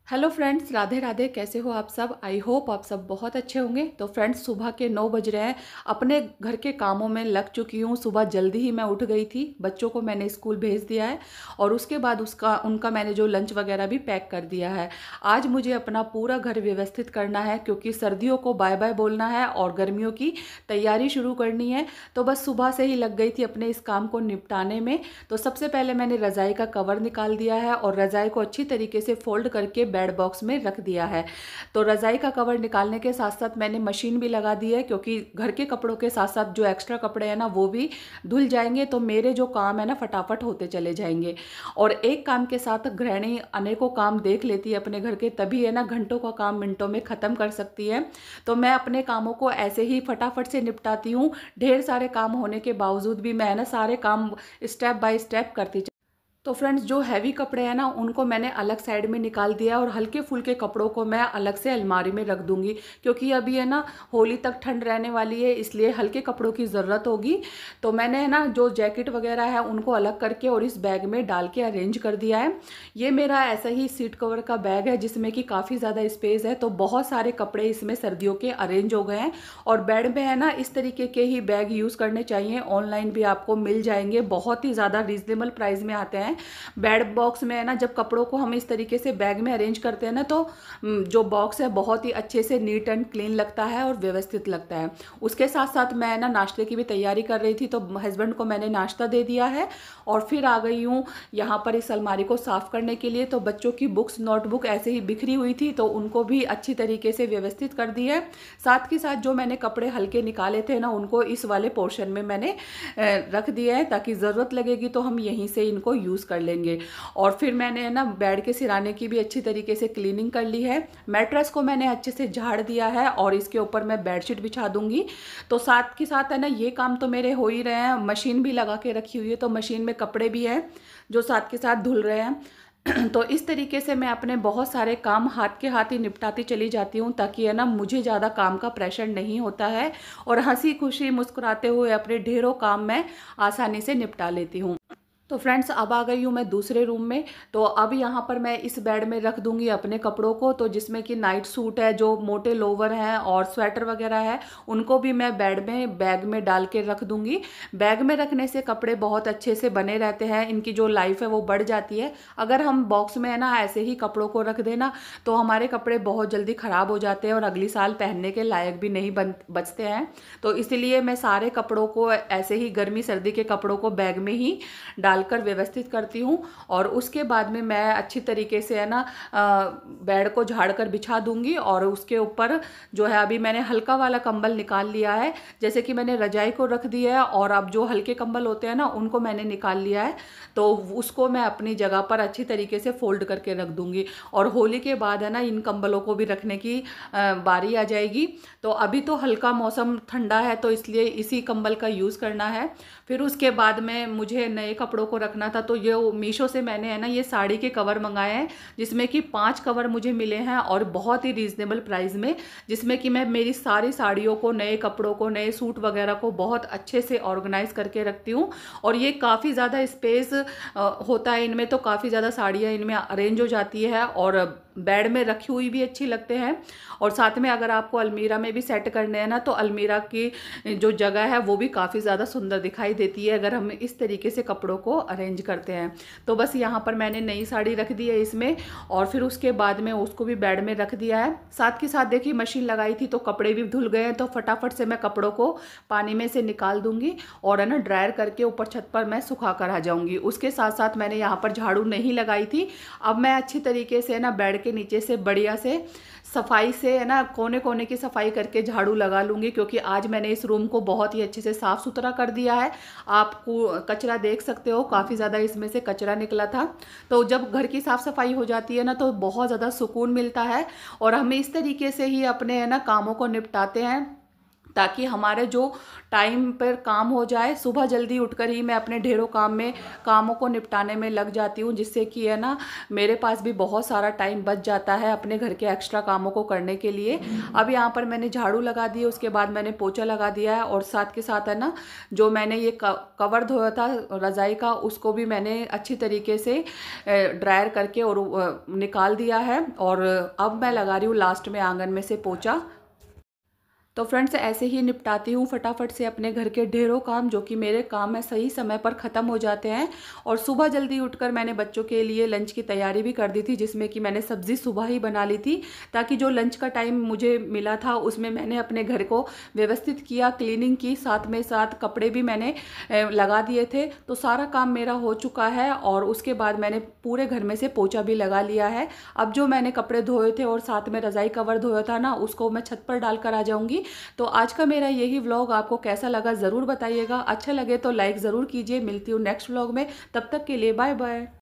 Hello friends, Radhe Radhe. कैसे हो आप सब? आई होप आप सब बहुत अच्छे होंगे। तो फ्रेंड्स, सुबह के 9 बज रहे हैं। अपने घर के कामों में लग चुकी हूँ। सुबह जल्दी ही मैं उठ गई थी। बच्चों को मैंने स्कूल भेज दिया है और उसके बाद उनका मैंने जो लंच वगैरह भी पैक कर दिया है। आज मुझे अपना पूरा घर व्यवस्थित करना है क्योंकि सर्दियों को बाय बाय बोलना है और गर्मियों की तैयारी शुरू करनी है। तो बस सुबह से ही लग गई थी अपने इस काम को निपटाने में। तो सबसे पहले मैंने रज़ाई का कवर निकाल दिया है और रज़ाई को अच्छी तरीके से फोल्ड करके बेड बॉक्स में रख दिया है। तो रज़ाई का कवर निकालने के साथ साथ मैंने मशीन भी लगा दी है क्योंकि घर के कपड़ों के साथ साथ जो एक्स्ट्रा कपड़े हैं ना वो भी धुल जाएंगे, तो मेरे जो काम है ना फटाफट होते चले जाएंगे। और एक काम के साथ गृहिणी अनेकों काम देख लेती है अपने घर के, तभी है ना घंटों का काम मिनटों में ख़त्म कर सकती है। तो मैं अपने कामों को ऐसे ही फटाफट से निपटाती हूँ। ढेर सारे काम होने के बावजूद भी मैं ना सारे काम स्टेप बाय स्टेप करती। तो फ्रेंड्स, जो हैवी कपड़े हैं ना उनको मैंने अलग साइड में निकाल दिया और हल्के फुल्के कपड़ों को मैं अलग से अलमारी में रख दूंगी क्योंकि अभी है ना होली तक ठंड रहने वाली है, इसलिए हल्के कपड़ों की ज़रूरत होगी। तो मैंने है ना जो जैकेट वगैरह है उनको अलग करके और इस बैग में डाल के अरेंज कर दिया है। ये मेरा ऐसा ही सीट कवर का बैग है जिसमें कि काफ़ी ज़्यादा स्पेस है, तो बहुत सारे कपड़े इसमें सर्दियों के अरेंज हो गए हैं। और बेड में है ना इस तरीके के ही बैग यूज़ करने चाहिए। ऑनलाइन भी आपको मिल जाएंगे, बहुत ही ज़्यादा रीजनेबल प्राइस में आते हैं। बेड बॉक्स में है ना जब कपड़ों को हम इस तरीके से बैग में अरेंज करते हैं ना तो जो बॉक्स है बहुत ही अच्छे से नीट एंड क्लीन लगता है और व्यवस्थित लगता है। उसके साथ साथ मैं ना नाश्ते की भी तैयारी कर रही थी, तो हस्बैंड को मैंने नाश्ता दे दिया है और फिर आ गई हूँ यहाँ पर इस अलमारी को साफ करने के लिए। तो बच्चों की बुक्स नोटबुक ऐसे ही बिखरी हुई थी तो उनको भी अच्छी तरीके से व्यवस्थित कर दी है। साथ के साथ जो मैंने कपड़े हल्के निकाले थे ना उनको इस वाले पोर्शन में मैंने रख दिया है ताकि ज़रूरत लगेगी तो हम यहीं से इनको यूज़ कर लेंगे। और फिर मैंने ना बेड के सिराने की भी अच्छी तरीके से क्लीनिंग कर ली है। मैट्रेस को मैंने अच्छे से झाड़ दिया है और इसके ऊपर मैं बेडशीट बिछा दूंगी। तो साथ के साथ है ना ये काम तो मेरे हो ही रहे हैं। मशीन भी लगा के रखी हुई है तो मशीन में कपड़े भी हैं जो साथ के साथ धुल रहे हैं। तो इस तरीके से मैं अपने बहुत सारे काम हाथ के हाथ ही निपटाती चली जाती हूँ ताकि है ना मुझे ज़्यादा काम का प्रेशर नहीं होता है और हंसी खुशी मुस्कुराते हुए अपने ढेरों काम मैं आसानी से निपटा लेती हूँ। तो फ्रेंड्स, अब आ गई हूँ मैं दूसरे रूम में। तो अब यहाँ पर मैं इस बेड में रख दूंगी अपने कपड़ों को, तो जिसमें कि नाइट सूट है, जो मोटे लोवर हैं और स्वेटर वगैरह है उनको भी मैं बेड में बैग में डाल के रख दूंगी। बैग में रखने से कपड़े बहुत अच्छे से बने रहते हैं, इनकी जो लाइफ है वो बढ़ जाती है। अगर हम बॉक्स में है ना ऐसे ही कपड़ों को रख देना तो हमारे कपड़े बहुत जल्दी ख़राब हो जाते हैं और अगली साल पहनने के लायक भी नहीं बचते हैं। तो इसलिए मैं सारे कपड़ों को ऐसे ही गर्मी सर्दी के कपड़ों को बैग में ही डालकर व्यवस्थित करती हूँ। और उसके बाद में मैं अच्छी तरीके से है ना बेड को झाड़ कर बिछा दूंगी और उसके ऊपर जो है अभी मैंने हल्का वाला कंबल निकाल लिया है। जैसे कि मैंने रजाई को रख दिया है और अब जो हल्के कंबल होते हैं ना उनको मैंने निकाल लिया है, तो उसको मैं अपनी जगह पर अच्छी तरीके से फोल्ड करके रख दूंगी। और होली के बाद है ना इन कंबलों को भी रखने की बारी आ जाएगी। तो अभी तो हल्का मौसम ठंडा है तो इसलिए इसी कंबल का यूज़ करना है। फिर उसके बाद में मुझे नए कपड़ों को रखना था, तो ये मीशो से मैंने है ना ये साड़ी के कवर मंगाए हैं जिसमें कि 5 कवर मुझे मिले हैं और बहुत ही रीजनेबल प्राइस में, जिसमें कि मैं मेरी सारी साड़ियों को, नए कपड़ों को, नए सूट वगैरह को बहुत अच्छे से ऑर्गेनाइज करके रखती हूँ। और ये काफ़ी ज़्यादा स्पेस होता है इनमें, तो काफ़ी ज़्यादा साड़ियाँ इनमें अरेंज हो जाती है और बेड में रखी हुई भी अच्छी लगते हैं। और साथ में अगर आपको अलमीरा में भी सेट करने हैं ना तो अलमीरा की जो जगह है वो भी काफ़ी ज़्यादा सुंदर दिखाई देती है अगर हम इस तरीके से कपड़ों को अरेंज करते हैं। तो बस यहाँ पर मैंने नई साड़ी रख दी है इसमें और फिर उसके बाद में उसको भी बेड में रख दिया है। साथ के साथ देखिए मशीन लगाई थी तो कपड़े भी धुल गए हैं, तो फटाफट से मैं कपड़ों को पानी में से निकाल दूंगी और है ना ड्रायर करके ऊपर छत पर मैं सुखा कर आ जाऊंगी। उसके साथ साथ मैंने यहाँ पर झाड़ू नहीं लगाई थी। अब मैं अच्छी तरीके से ना बेड के नीचे से बढ़िया से सफाई से है ना कोने कोने की सफाई करके झाड़ू लगा लूँगी क्योंकि आज मैंने इस रूम को बहुत ही अच्छे से साफ़ सुथरा कर दिया है। आपको कचरा देख सकते हो, काफ़ी ज़्यादा इसमें से कचरा निकला था। तो जब घर की साफ़ सफाई हो जाती है ना तो बहुत ज़्यादा सुकून मिलता है और हमें इस तरीके से ही अपने है ना कामों को निपटाते हैं ताकि हमारे जो टाइम पर काम हो जाए। सुबह जल्दी उठकर ही मैं अपने ढेरों कामों को निपटाने में लग जाती हूँ, जिससे कि है ना मेरे पास भी बहुत सारा टाइम बच जाता है अपने घर के एक्स्ट्रा कामों को करने के लिए। अब यहाँ पर मैंने झाड़ू लगा दी है, उसके बाद मैंने पोछा लगा दिया है, और साथ के साथ है ना जो मैंने ये कवर धोया था रज़ाई का, उसको भी मैंने अच्छी तरीके से ड्रायर करके और निकाल दिया है। और अब मैं लगा रही हूँ लास्ट में आंगन में से पोछा। तो फ्रेंड्स ऐसे ही निपटाती हूँ फटाफट से अपने घर के ढेरों काम, जो कि मेरे काम है सही समय पर ख़त्म हो जाते हैं। और सुबह जल्दी उठकर मैंने बच्चों के लिए लंच की तैयारी भी कर दी थी, जिसमें कि मैंने सब्ज़ी सुबह ही बना ली थी, ताकि जो लंच का टाइम मुझे मिला था उसमें मैंने अपने घर को व्यवस्थित किया, क्लीनिंग की, साथ में साथ कपड़े भी मैंने लगा दिए थे। तो सारा काम मेरा हो चुका है, और उसके बाद मैंने पूरे घर में से पोछा भी लगा लिया है। अब जो मैंने कपड़े धोए थे और साथ में रज़ाई कवर धोया था ना, उसको मैं छत पर डालकर आ जाऊँगी। तो आज का मेरा यही व्लॉग आपको कैसा लगा ज़रूर बताइएगा। अच्छा लगे तो लाइक ज़रूर कीजिए। मिलती हूँ नेक्स्ट व्लॉग में, तब तक के लिए बाय बाय।